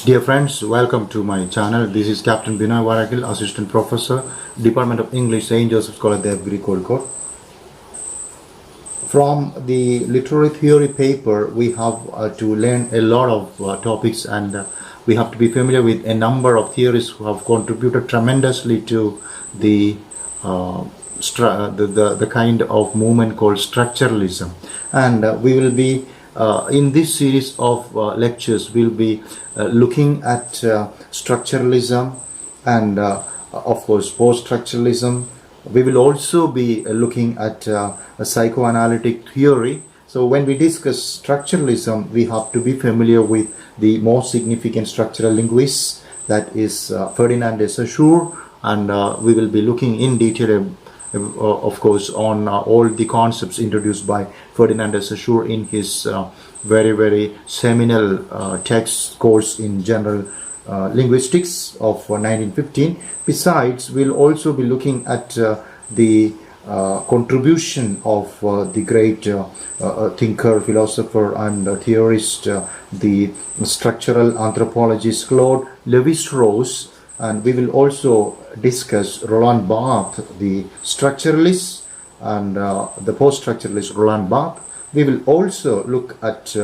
Dear friends, welcome to my channel. This is capt.Binoy Varakil, Assistant Professor, Department of English, St. Joseph's College, Devgiri, Kozhikode. From the literary theory paper, we have to learn a lot of topics, and we have to be familiar with a number of theories who have contributed tremendously to the kind of movement called structuralism. And we will be in this series of lectures, we'll be looking at structuralism and of course post-structuralism. We will also be looking at a psychoanalytic theory. So when we discuss structuralism, we have to be familiar with the most significant structural linguists, that is Ferdinand de Saussure, and we will be looking in detail of course on all the concepts introduced by Ferdinand de Saussure in his very seminal text course in general linguistics of 1915. Besides, we'll also be looking at the contribution of the great thinker, philosopher and theorist, the structural anthropologist Claude Levistros, and we will also discuss Roland Barthes, the structuralist, and the post-structuralist Roland Barthes. We will also look at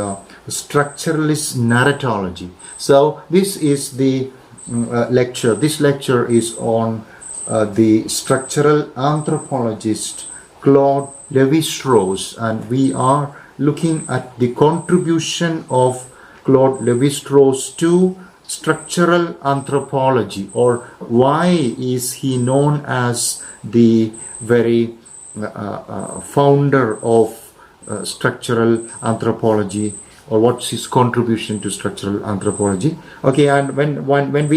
structuralist narratology. So this is the lecture. This lecture is on the structural anthropologist Claude Levistros, and we are looking at the contribution of Claude Levistros to structural anthropology, or why is he known as the very founder of structural anthropology, or what's his contribution to structural anthropology. Okay, and when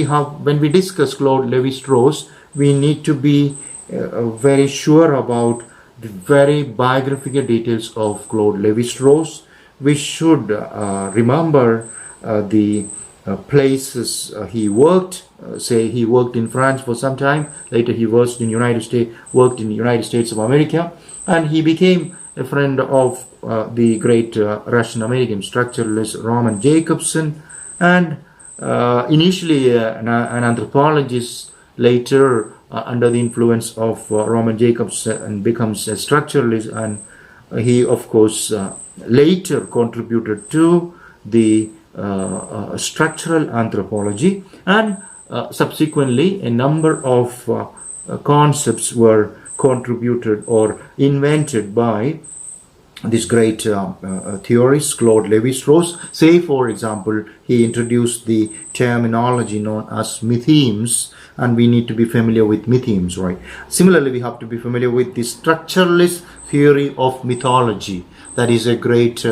we discuss Claude Levistros, we need to be very sure about the very biographical details of Claude Levistros. We should remember the places he worked. Say he worked in France for some time. Later he worked in worked in the United States of America, and he became a friend of the great Russian-American structuralist Roman Jakobson, and initially an anthropologist. Later, under the influence of Roman Jakobson, becomes a structuralist, and he, of course, later contributed to the structural anthropology, and subsequently a number of concepts were contributed or invented by this great theorist Claude Levi-Strauss. Say, for example, he introduced the terminology known as mythemes, and we need to be familiar with mythemes, right? Similarly, we have to be familiar with the structuralist theory of mythology. That is a great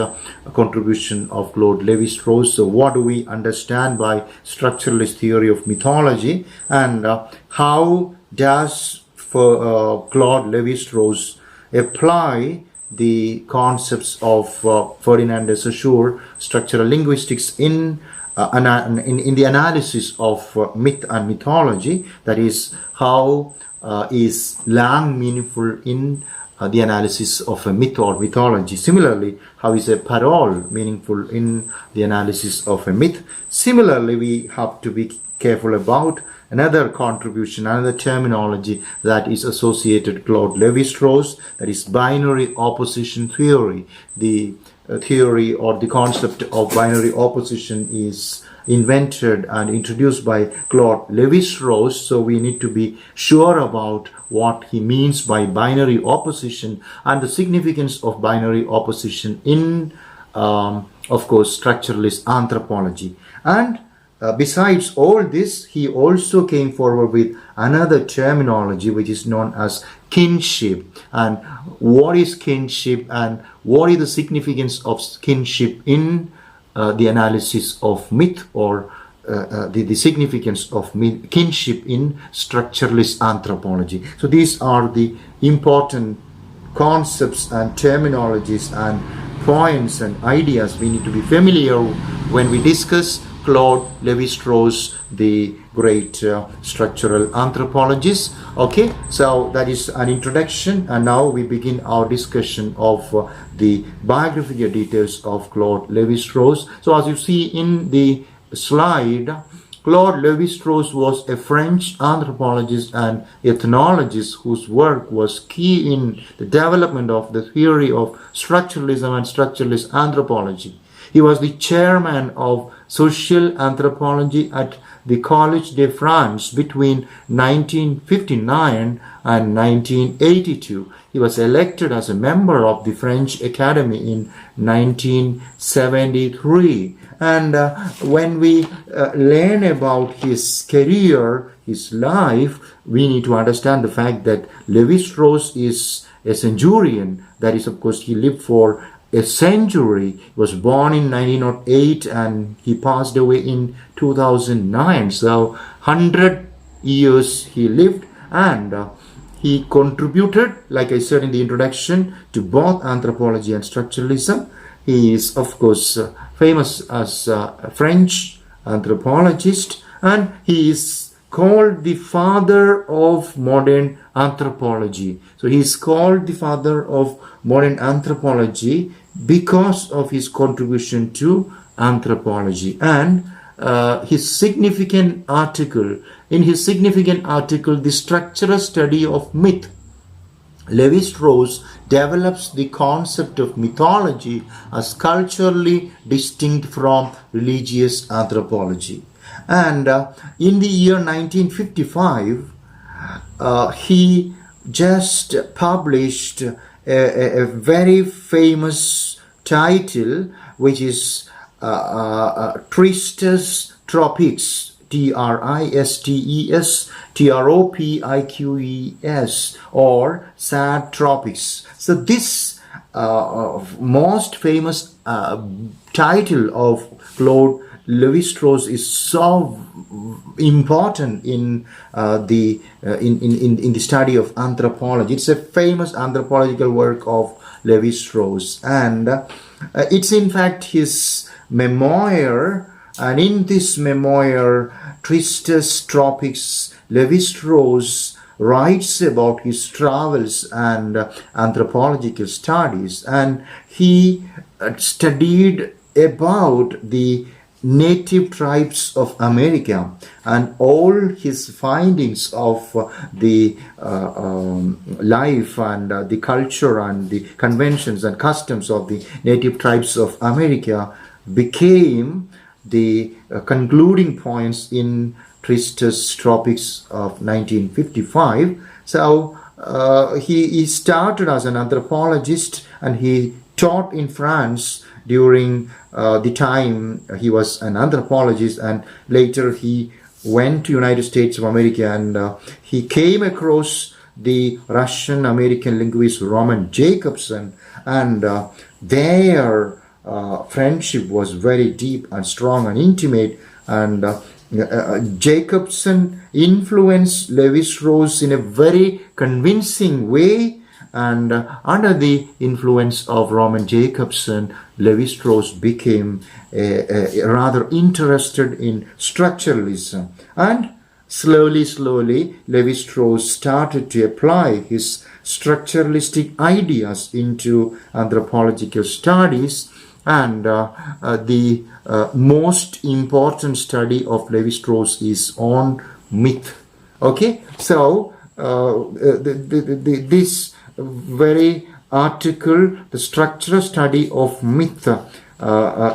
contribution of Claude Levi-Strauss. So what do we understand by structuralist theory of mythology, and how does Claude Levi-Strauss apply the concepts of Ferdinand de Saussure structural linguistics in the analysis of myth and mythology? That is, how is lang meaningful in the analysis of a myth or mythology? Similarly, how is a parole meaningful in the analysis of a myth? Similarly, we have to be careful about another contribution, another terminology that is associated with Claude Levi-Strauss, that is binary opposition theory. The theory or the concept of binary opposition is invented and introduced by Claude Levi-Strauss, so we need to be sure about what he means by binary opposition and the significance of binary opposition in, of course, structuralist anthropology. And besides all this, he also came forward with another terminology which is known as kinship. And what is kinship, and what is the significance of kinship in the analysis of myth, or the significance of kinship in structuralist anthropology. So these are the important concepts and terminologies and points and ideas we need to be familiar when we discuss Claude Levi-Strauss, the great structural anthropologist. Okay, so that is an introduction, and now we begin our discussion of the biographical details of Claude Levi-Strauss. So as you see in the slide, Claude Levi-Strauss was a French anthropologist and ethnologist whose work was key in the development of the theory of structuralism and structuralist anthropology. He was the chairman of social anthropology at the Collège de France between 1959 and 1982. He was elected as a member of the French Academy in 1973. And when we learn about his career, his life, we need to understand the fact that Levi-Strauss is a centurion. That is, of course, he lived for a century. He was born in 1908 and he passed away in 2009. So 100 years he lived, and he contributed, like I said in the introduction, to both anthropology and structuralism. He is, of course, famous as a French anthropologist, and he is called the father of modern anthropology. So he is called the father of modern anthropology because of his contribution to anthropology. And his significant article, The Structural Study of Myth, Levi-Strauss develops the concept of mythology as culturally distinct from religious anthropology. And in the year 1955, he just published a very famous title, which is Tristes Tropiques, Tristes Tropiques, or Sad Tropics. So this most famous title of Claude Levi-Strauss is so important in the study of anthropology. It's a famous anthropological work of Levi-Strauss, and it's in fact his memoir. And in this memoir, Tristes Tropiques, Levi-Strauss writes about his travels and anthropological studies, and he studied about the native tribes of America, and all his findings of the life and the culture and the conventions and customs of the native tribes of America became the concluding points in Tristes Tropiques of 1955. So he started as an anthropologist, and he taught in France during the time he was an anthropologist, and later he went to United States of America, and he came across the Russian American linguist Roman Jacobson, and their friendship was very deep and strong and intimate, and Jacobson influenced Levi-Strauss in a very convincing way, and under the influence of Roman Jacobson, Levi-Strauss became rather interested in structuralism, and slowly Levi-Strauss started to apply his structuralistic ideas into anthropological studies. And the most important study of Levi-Strauss is on myth. Okay, so this very article, The Structural Study of Myth,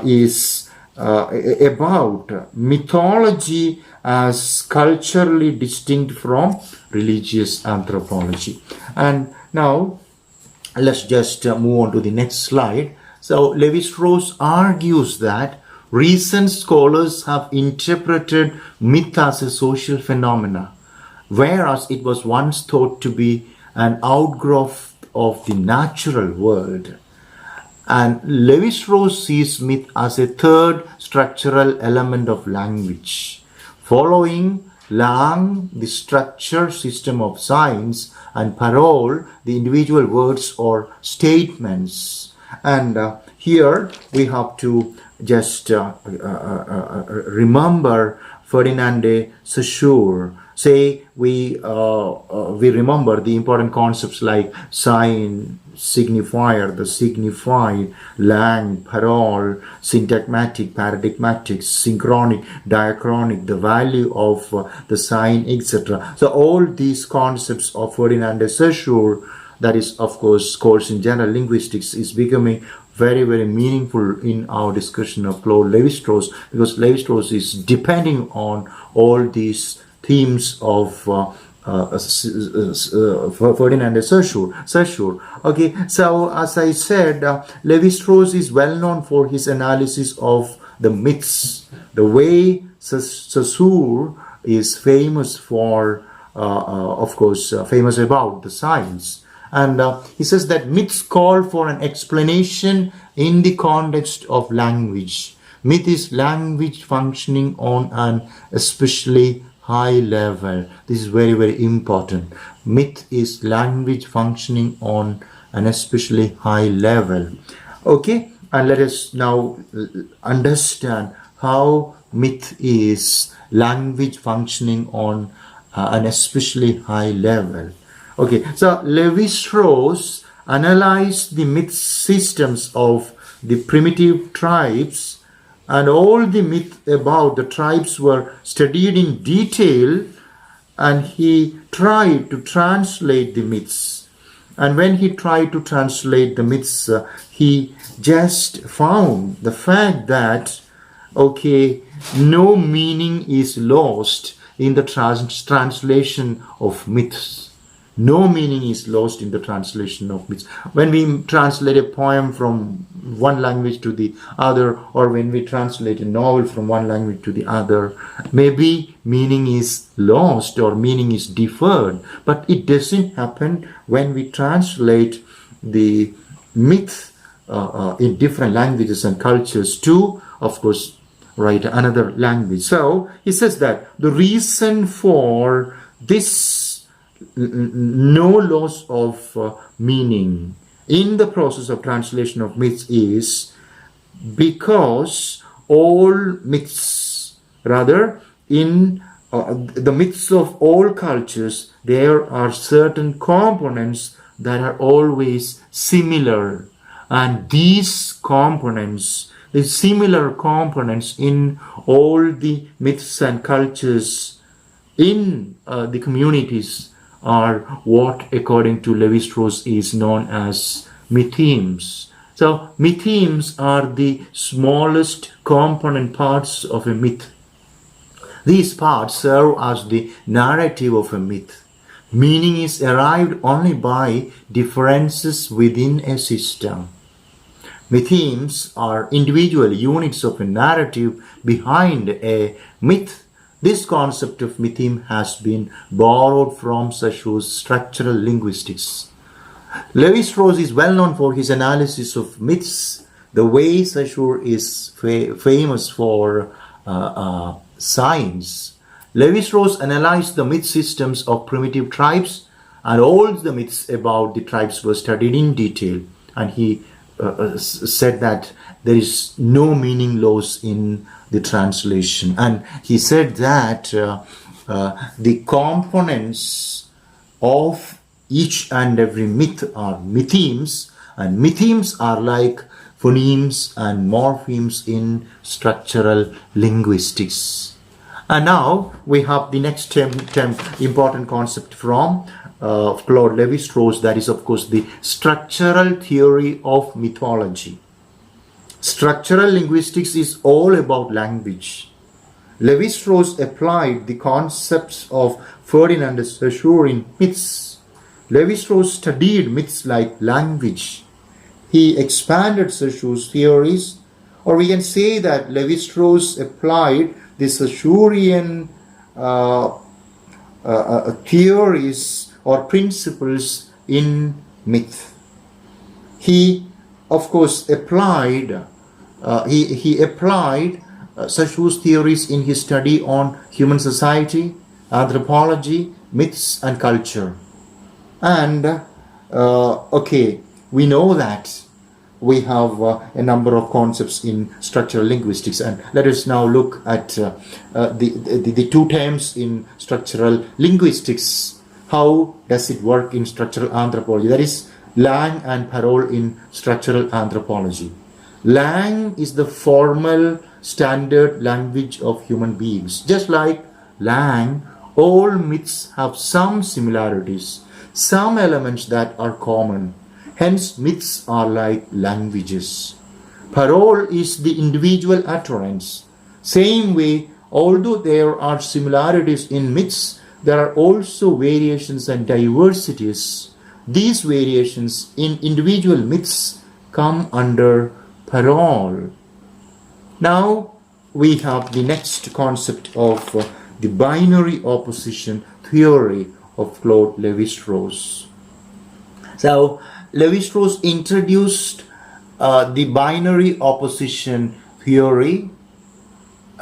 is about mythology as culturally distinct from religious anthropology. And now let's just move on to the next slide. So Levi-Strauss argues that recent scholars have interpreted myth as a social phenomena, whereas it was once thought to be an outgrowth of the natural world. And Levi-Strauss sees myth as a third structural element of language, following Lang, the structure system of signs, and Parole, the individual words or statements. And here we have to just remember Ferdinand de Saussure, Say we remember the important concepts like sign, signifier, the signified, lang, parole, syntagmatic, paradigmatic, synchronic, diachronic, the value of the sign, etc. So all these concepts of Ferdinand de Saussure, that is of course course in general linguistics, is becoming very, very meaningful in our discussion of Claude Levi-Strauss, because Levi-Strauss is depending on all these themes of Ferdinand de Saussure. Okay, so as I said, Levi-Strauss is well known for his analysis of the myths. The way Saussure is famous for, of course, famous about the science. And he says that myths call for an explanation in the context of language. Myth is language functioning on an especially high level. This is very, very important. Myth is language functioning on an especially high level. Okay, and let us now understand how myth is language functioning on an especially high level. Okay, so Levi-Strauss analyzed the myth systems of the primitive tribes, and all the myth about the tribes were studied in detail, and he tried to translate the myths. And when he tried to translate the myths, he just found the fact that, okay, no meaning is lost in the translation of myths. No meaning is lost in the translation of myths. When we translate a poem from one language to the other, or when we translate a novel from one language to the other, maybe meaning is lost or meaning is deferred, but it doesn't happen when we translate the myth in different languages and cultures to, of course, write another language. So he says that the reason for this no loss of meaning in the process of translation of myths is because all myths, rather in the myths of all cultures, there are certain components that are always similar, and these components, the similar components in all the myths and cultures in the communities are what, according to Levi-Strauss, is known as mythemes. So mythemes are the smallest component parts of a myth. These parts serve as the narrative of a myth. Meaning is arrived only by differences within a system. Mythemes are individual units of a narrative behind a myth. This concept of mytheme has been borrowed from Saussure's structural linguistics. Levi-Strauss is well known for his analysis of myths, the way Saussure is famous for science. Levi-Strauss analyzed the myth systems of primitive tribes, and all the myths about the tribes were studied in detail. And he said that there is no meaning loss in the translation. And he said that the components of each and every myth are mythemes, and mythemes are like phonemes and morphemes in structural linguistics. And now we have the next important concept from Claude Levi-Strauss, that is of course the structural theory of mythology. Structural linguistics is all about language. Levi-Strauss applied the concepts of Ferdinand de Saussure in myths. Levi-Strauss studied myths like language. He expanded Saussure's theories, or we can say that Levi-Strauss applied the Saussurean theories or principles in myth. He, of course, applied Saussure's theories in his study on human society, anthropology, myths, and culture. And okay, we know that we have a number of concepts in structural linguistics, and let us now look at the two terms in structural linguistics. How does it work in structural anthropology? That is langue and parole in structural anthropology. Langue is the formal standard language of human beings. Just like langue, all myths have some similarities, some elements that are common. Hence, myths are like languages. Parole is the individual utterance. Same way, although there are similarities in myths, there are also variations and diversities. These variations in individual myths come under parole. Now, we have the next concept of the binary opposition theory of Claude Levi-Strauss. So, Levi-Strauss introduced the binary opposition theory.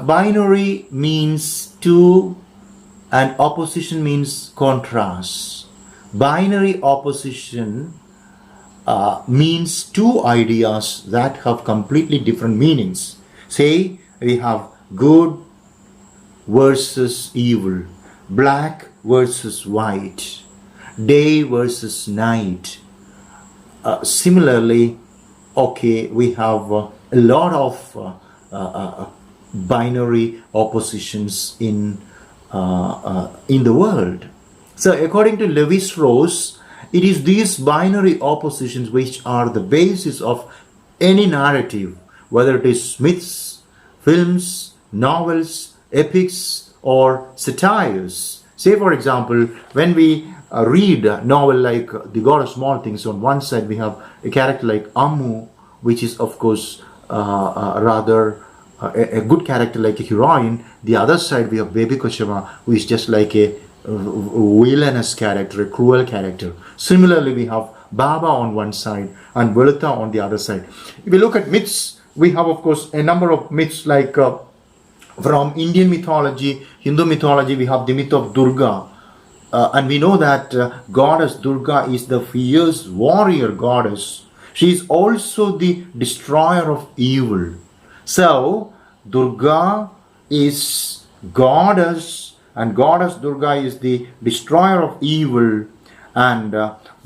Binary means two and opposition means contrast. Binary opposition means two ideas that have completely different meanings. Say we have good versus evil, black versus white, day versus night. Similarly, okay, we have a lot of binary oppositions in the world. So, according to Levi-Strauss, it is these binary oppositions which are the basis of any narrative, whether it is myths, films, novels, epics, or satires. Say, for example, when we read a novel like The God of Small Things, on one side we have a character like Ammu, which is of course rather a good character like a heroine. The other side we have Baby Koshama, who is just like a villainous character, a cruel character. Similarly, we have Baba on one side and Veluta on the other side. If we look at myths, we have of course a number of myths like from Indian mythology, Hindu mythology, we have the myth of Durga. And we know that goddess Durga is the fierce warrior goddess. She is also the destroyer of evil. So, Durga is goddess, and goddess Durga is the destroyer of evil. And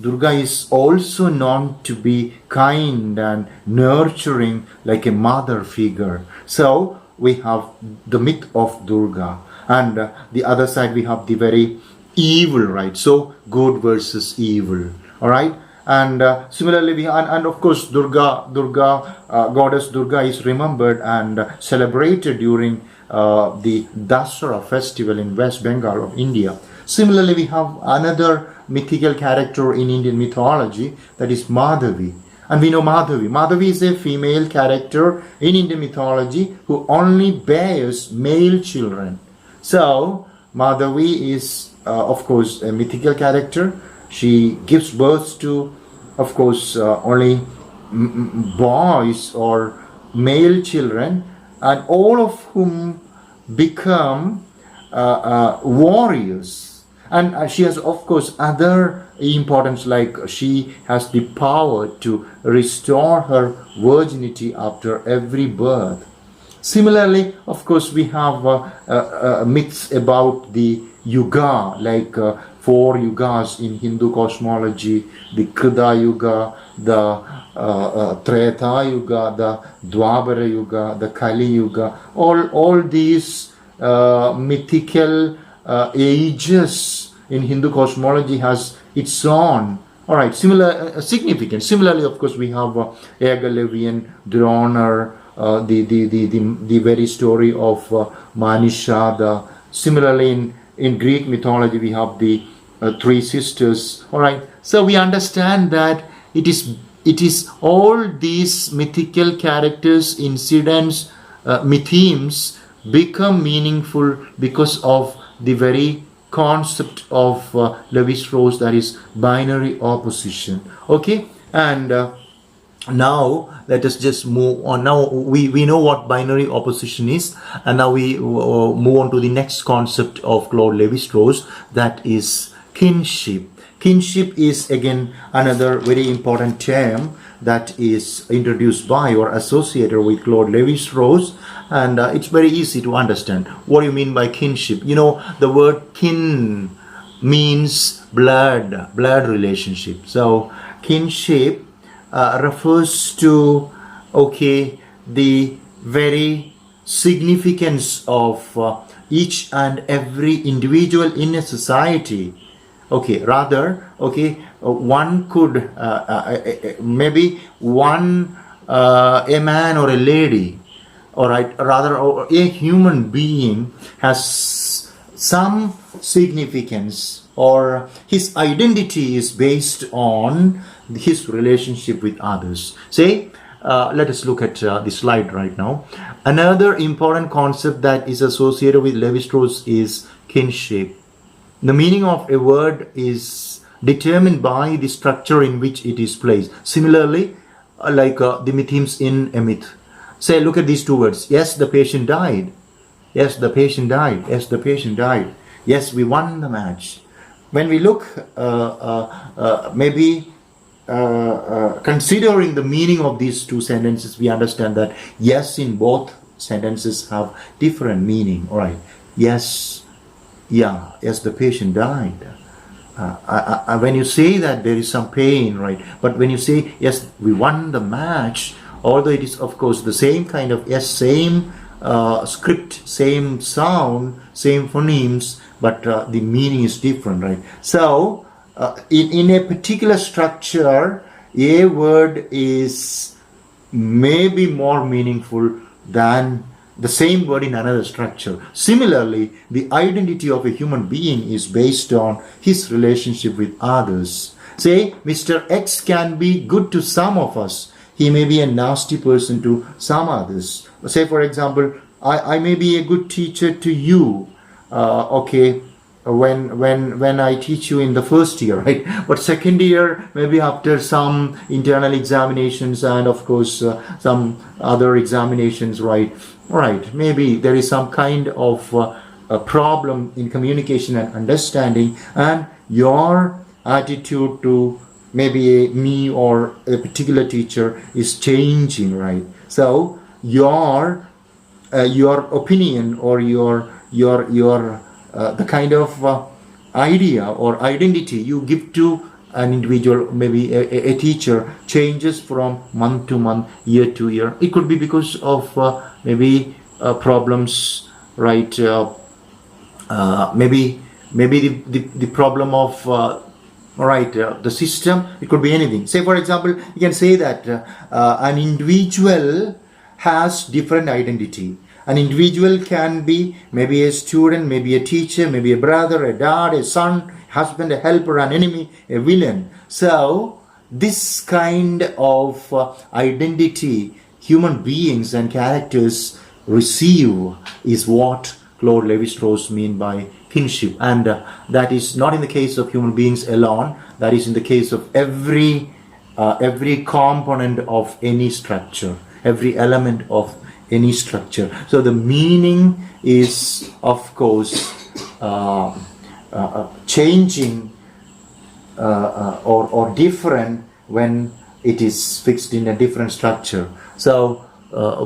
Durga is also known to be kind and nurturing like a mother figure. So, we have the myth of Durga. And the other side we have the very evil, right? So good versus evil, all right? And similarly, we and of course goddess Durga is remembered and celebrated during the Dasara festival in West Bengal of India. Similarly, we have another mythical character in Indian mythology, that is Madhavi. And we know Madhavi. Madhavi is a female character in Indian mythology who only bears male children. So Madhavi is of course a mythical character. She gives birth to of course only boys or male children, and all of whom become warriors. And she has of course other importance, like she has the power to restore her virginity after every birth. Similarly, of course, we have myths about the yuga, like 4 yugas in Hindu cosmology: the Krida Yuga, the Treta Yuga, the Dwapara Yuga, the Kali Yuga. All these mythical ages in Hindu cosmology has its own, all right, similar significance. Similarly, of course, we have Egalavian, Drona, the very story of Manisha. Similarly, in Greek mythology, we have the 3 sisters. All right, so we understand that it is all these mythical characters, incidents, mythemes become meaningful because of the very concept of Levi-Strauss, that is binary opposition. Okay, and now let us just move on. Now we know what binary opposition is, and now we move on to the next concept of Claude Levi-Strauss, that is kinship. Kinship is again another very important term that is introduced by or associated with Claude Levi Strauss, and it's very easy to understand. What do you mean by kinship? You know, the word kin means blood relationship. So kinship refers to, okay, the very significance of each and every individual in a society. Okay, rather, okay, one could maybe one a man or a lady, all right, rather a human being has some significance, or his identity is based on his relationship with others. Say, let us look at the slide right now. Another important concept that is associated with Levi-Strauss is kinship. The meaning of a word is determined by the structure in which it is placed. Similarly, like the Mythemes in a myth. Say, look at these two words. Yes, the patient died. Yes, the patient died. Yes, the patient died. Yes, we won the match. When we look, maybe considering the meaning of these two sentences, we understand that yes, in both sentences have different meaning. All right. Yes, yeah, yes, the patient died. When you say that, there is some pain, right? But when you say yes, we won the match, although it is of course the same kind of yes, same script, same sound, same phonemes, but the meaning is different, right? So in a particular structure, a word is maybe more meaningful than the same word in another structure. Similarly, the identity of a human being is based on his relationship with others. Say, Mr. X can be good to some of us. He may be a nasty person to some others. Say, for example, I may be a good teacher to you, okay, when I teach you in the first year, right? But second year, maybe after some internal examinations and of course some other examinations, right? Right, maybe there is some kind of a problem in communication and understanding, and your attitude to maybe me or a particular teacher is changing, right? So your opinion or your the kind of idea or identity you give to an individual, maybe a teacher, changes from month to month, year to year. It could be because of maybe problems, right? Maybe the problem of the system. It could be anything. Say, for example, you can say that an individual has different identity. An individual can be maybe a student, maybe a teacher, maybe a brother, a dad, a son, husband, a helper, an enemy, a villain. So this kind of identity human beings and characters receive is what Claude Levi Strauss mean by kinship, and that is not in the case of human beings alone. That is in the case of every component of any structure, every element of any structure. So the meaning is of course changing or different when it is fixed in a different structure. So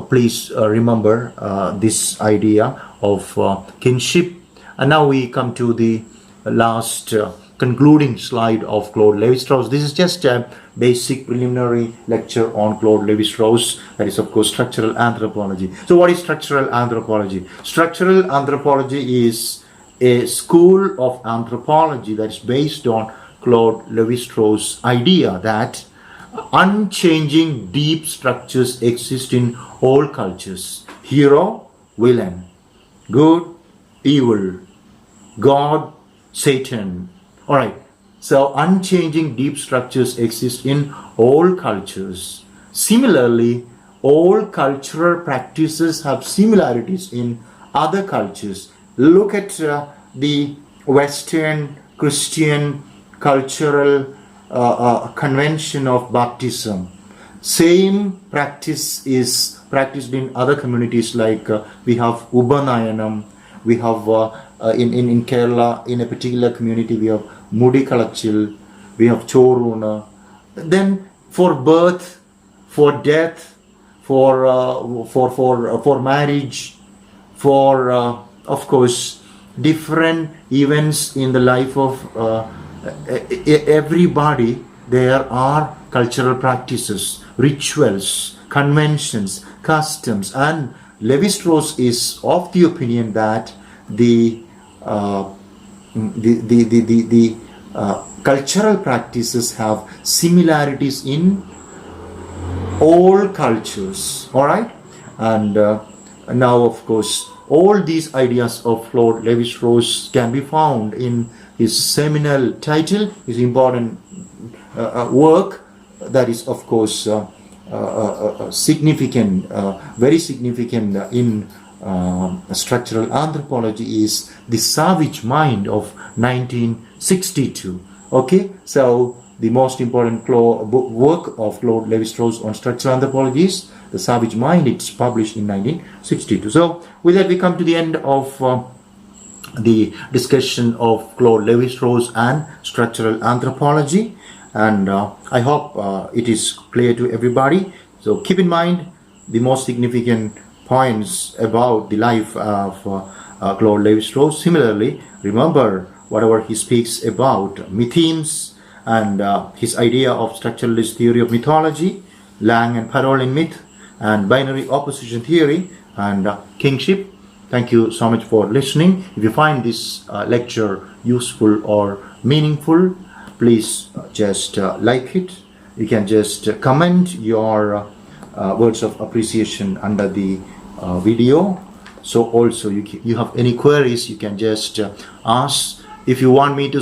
please remember this idea of kinship. And now we come to the last concluding slide of Claude Levi Strauss. This is just a basic preliminary lecture on Claude Levi Strauss, that is of course structural anthropology. So what is structural anthropology? Structural anthropology is a school of anthropology that is based on Claude Levi Strauss' idea that unchanging deep structures exist in all cultures. Hero, villain, good, evil, God, Satan. Alright, so unchanging deep structures exist in all cultures. Similarly, all cultural practices have similarities in other cultures. Look at the Western Christian cultural convention of baptism. Same practice is practiced in other communities, like we have Ubanayanam, we have in Kerala, in a particular community, we have Mudi Kalachil, we have Choruna. Then for birth, for death, for marriage, for of course different events in the life of everybody. There are cultural practices, rituals, conventions, customs, and Levi-Strauss is of the opinion that the cultural practices have similarities in all cultures. All right, and now of course all these ideas of Claude Levi-Strauss can be found in his seminal title, his important work, that is of course significant, very significant in structural anthropology, is The Savage Mind of 1962. Okay, so the most important work of Claude Levi-Strauss on structural anthropology is The Savage Mind. It's published in 1962. So with that, we come to the end of the discussion of Claude Levi-Strauss and structural anthropology, and I hope it is clear to everybody. So keep in mind the most significant points about the life of Claude Levi-Strauss. Similarly, remember whatever he speaks about Mythemes and his idea of structuralist theory of mythology, Lang and Parole in myth, and binary opposition theory, and kinship. Thank you so much for listening. If you find this lecture useful or meaningful, please just like it. You can just comment your words of appreciation under the video. So also you have any queries, you can just ask. If you want me to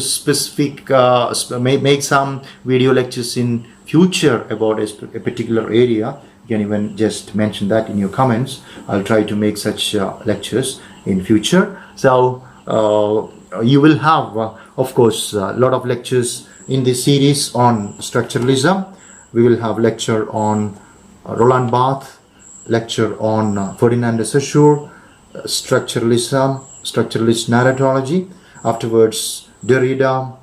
make some video lectures in future about a particular area, you can even just mention that in your comments. I'll try to make such lectures in future. So you will have of course a lot of lectures in this series on structuralism. We will have lecture on Roland Barthes, lecture on Ferdinand de Saussure, structuralism, structuralist narratology. Afterwards, Derrida,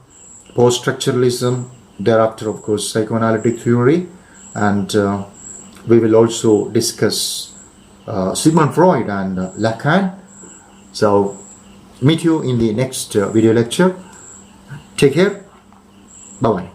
post-structuralism, thereafter of course psychoanalytic theory, and we will also discuss Sigmund Freud and Lacan. So meet you in the next video lecture. Take care. Bye-bye.